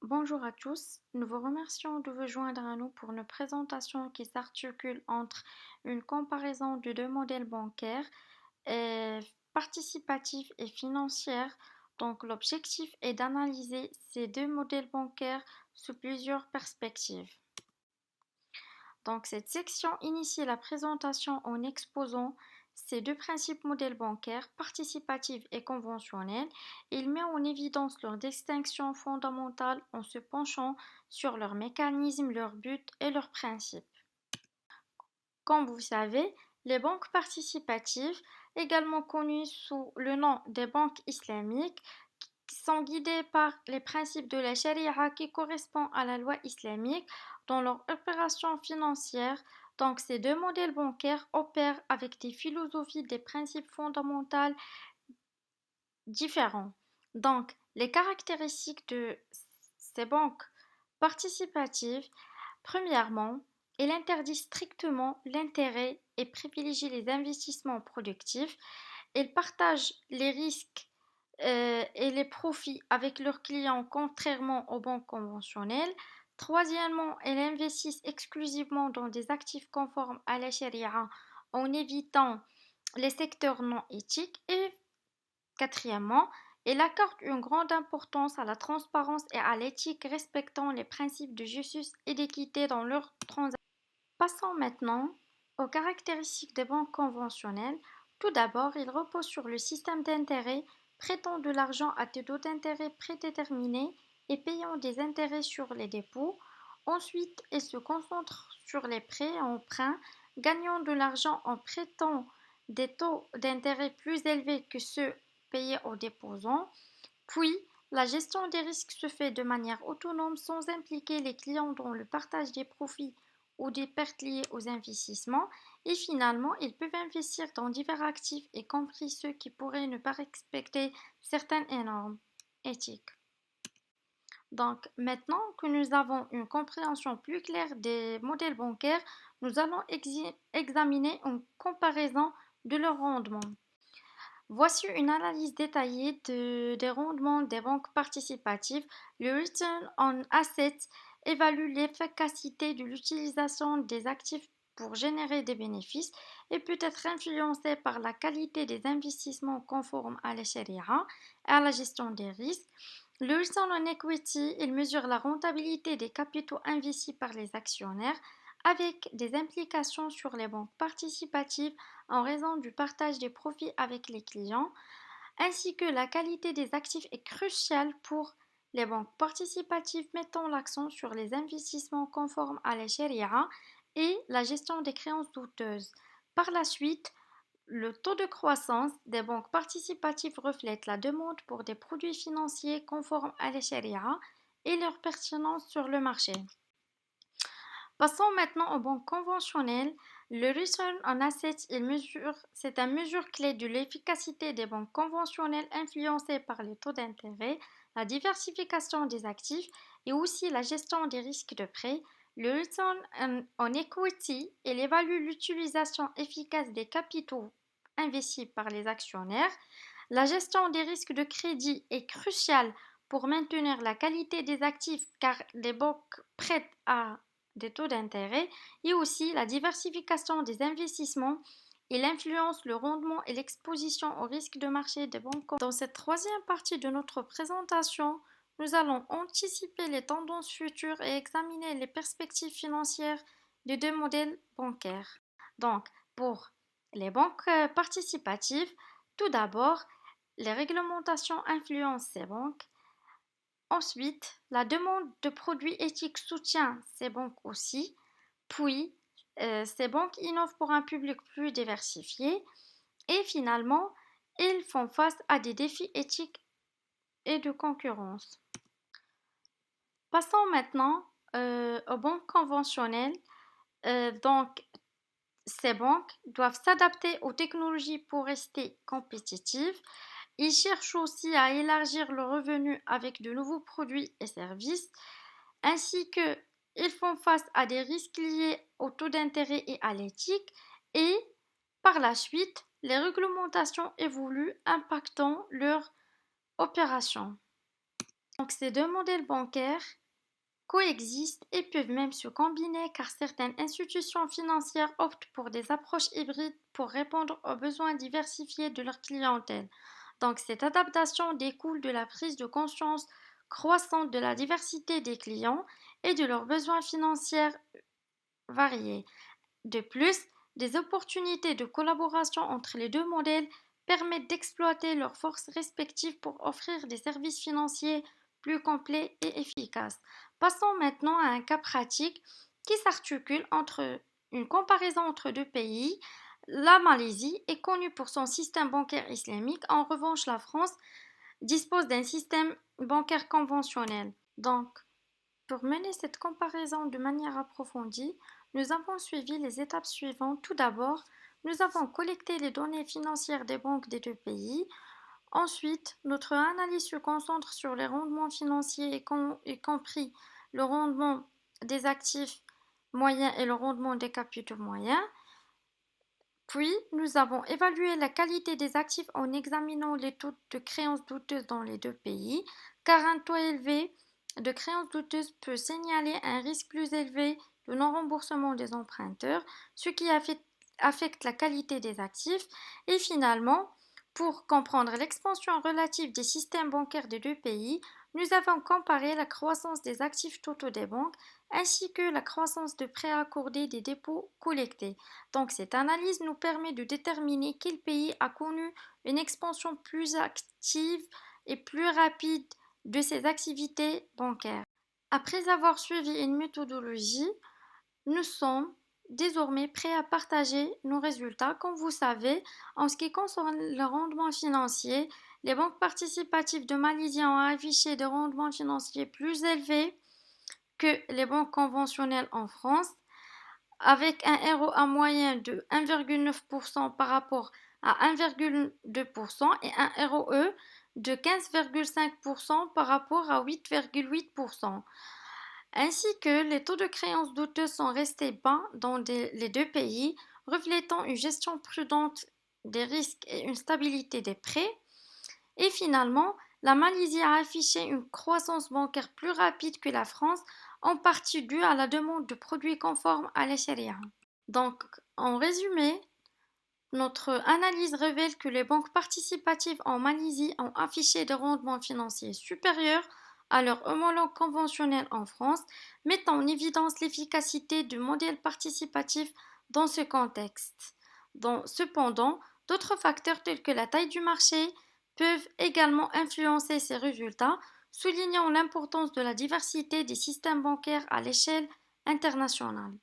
Bonjour à tous, nous vous remercions de vous joindre à nous pour une présentation qui s'articule entre une comparaison de deux modèles bancaires, euh, participatifs et financiers. Donc l'objectif est d'analyser ces deux modèles bancaires sous plusieurs perspectives. Donc cette section initie la présentation en exposant ces deux principes modèles bancaires, participatifs et conventionnels. Il met en évidence leurs distinctions fondamentales en se penchant sur leurs mécanismes, leurs buts et leurs principes. Comme vous savez, les banques participatives, également connues sous le nom des banques islamiques, sont guidées par les principes de la charia qui correspondent à la loi islamique dans leurs opérations financières. Donc, ces deux modèles bancaires opèrent avec des philosophies, des principes fondamentaux différents. Donc, les caractéristiques de ces banques participatives, premièrement, il interdit strictement l'intérêt et privilégie les investissements productifs. Il partage les risques et les profits avec leurs clients contrairement aux banques conventionnelles. Troisièmement, elles investissent exclusivement dans des actifs conformes à la charia en évitant les secteurs non éthiques. Et quatrièmement, elle accorde une grande importance à la transparence et à l'éthique, respectant les principes de justice et d'équité dans leurs transactions. Passons maintenant aux caractéristiques des banques conventionnelles. Tout d'abord, ils reposent sur le système d'intérêt, prêtant de l'argent à des taux d'intérêt prédéterminés et payant des intérêts sur les dépôts. Ensuite, ils se concentrent sur les prêts et emprunts, gagnant de l'argent en prêtant des taux d'intérêt plus élevés que ceux payés aux déposants. Puis, la gestion des risques se fait de manière autonome sans impliquer les clients dans le partage des profits ou des pertes liées aux investissements. Et finalement, ils peuvent investir dans divers actifs, y compris ceux qui pourraient ne pas respecter certaines normes éthiques. Donc, maintenant que nous avons une compréhension plus claire des modèles bancaires, nous allons examiner une comparaison de leur rendement. Voici une analyse détaillée des rendements des banques participatives. Le Return on Assets évalue l'efficacité de l'utilisation des actifs pour générer des bénéfices et peut être influencé par la qualité des investissements conformes à la charia et à la gestion des risques. Le Return on Equity, il mesure la rentabilité des capitaux investis par les actionnaires avec des implications sur les banques participatives en raison du partage des profits avec les clients, ainsi que la qualité des actifs est cruciale pour les banques participatives, mettant l'accent sur les investissements conformes à la charia et la gestion des créances douteuses. Par la suite, le taux de croissance des banques participatives reflète la demande pour des produits financiers conformes à la charia et leur pertinence sur le marché. Passons maintenant aux banques conventionnelles. Le Return on Assets, c'est une mesure clé de l'efficacité des banques conventionnelles influencées par les taux d'intérêt, la diversification des actifs et aussi la gestion des risques de prêt. Le Return on Equity, il évalue l'utilisation efficace des capitaux investis par les actionnaires. La gestion des risques de crédit est cruciale pour maintenir la qualité des actifs car les banques prêtent à des taux d'intérêt et aussi la diversification des investissements. Il influence le rendement et l'exposition au risque de marché des banques. Dans cette troisième partie de notre présentation, nous allons anticiper les tendances futures et examiner les perspectives financières des deux modèles bancaires. Donc, pour les banques participatives, tout d'abord, les réglementations influencent ces banques. Ensuite, la demande de produits éthiques soutient ces banques aussi. Puis, ces banques innovent pour un public plus diversifié. Et finalement, ils font face à des défis éthiques et de concurrence. Passons maintenant aux banques conventionnelles. Donc, ces banques doivent s'adapter aux technologies pour rester compétitives. Ils cherchent aussi à élargir leurs revenus avec de nouveaux produits et services, ainsi que ils font face à des risques liés au taux d'intérêt et à l'éthique, et par la suite, les réglementations évoluent impactant leur opération. Donc ces deux modèles bancaires coexistent et peuvent même se combiner car certaines institutions financières optent pour des approches hybrides pour répondre aux besoins diversifiés de leur clientèle. Donc cette adaptation découle de la prise de conscience croissante de la diversité des clients et de leurs besoins financiers variés. De plus, des opportunités de collaboration entre les deux modèles permettent d'exploiter leurs forces respectives pour offrir des services financiers plus complets et efficaces. Passons maintenant à un cas pratique qui s'articule entre une comparaison entre deux pays. La Malaisie est connue pour son système bancaire islamique. En revanche, la France dispose d'un système bancaire conventionnel. Donc, pour mener cette comparaison de manière approfondie, nous avons suivi les étapes suivantes. Tout d'abord, nous avons collecté les données financières des banques des deux pays. Ensuite, notre analyse se concentre sur les rendements financiers, y compris le rendement des actifs moyens et le rendement des capitaux moyens. Puis, nous avons évalué la qualité des actifs en examinant les taux de créances douteuses dans les deux pays, car un taux élevé de créances douteuses peut signaler un risque plus élevé de non-remboursement des emprunteurs, ce qui affecte la qualité des actifs. Et finalement, pour comprendre l'expansion relative des systèmes bancaires des deux pays, nous avons comparé la croissance des actifs totaux des banques ainsi que la croissance de prêts accordés des dépôts collectés. Donc cette analyse nous permet de déterminer quel pays a connu une expansion plus active et plus rapide de ses activités bancaires. Après avoir suivi une méthodologie, nous sommes désormais prêts à partager nos résultats. Comme vous savez, en ce qui concerne le rendement financier, les banques participatives de Malaisie ont affiché des rendements financiers plus élevés que les banques conventionnelles en France, avec un ROA moyen de 1,9% par rapport à 1,2% et un ROE de 15,5% par rapport à 8,8%. Ainsi que les taux de créances douteuses sont restés bas dans les deux pays, reflétant une gestion prudente des risques et une stabilité des prêts. Et finalement, la Malaisie a affiché une croissance bancaire plus rapide que la France, en partie due à la demande de produits conformes à la charia. Donc, en résumé, notre analyse révèle que les banques participatives en Malaisie ont affiché des rendements financiers supérieurs à leurs homologues conventionnels en France, mettant en évidence l'efficacité du modèle participatif dans ce contexte. Cependant, d'autres facteurs tels que la taille du marché peuvent également influencer ces résultats, soulignant l'importance de la diversité des systèmes bancaires à l'échelle internationale.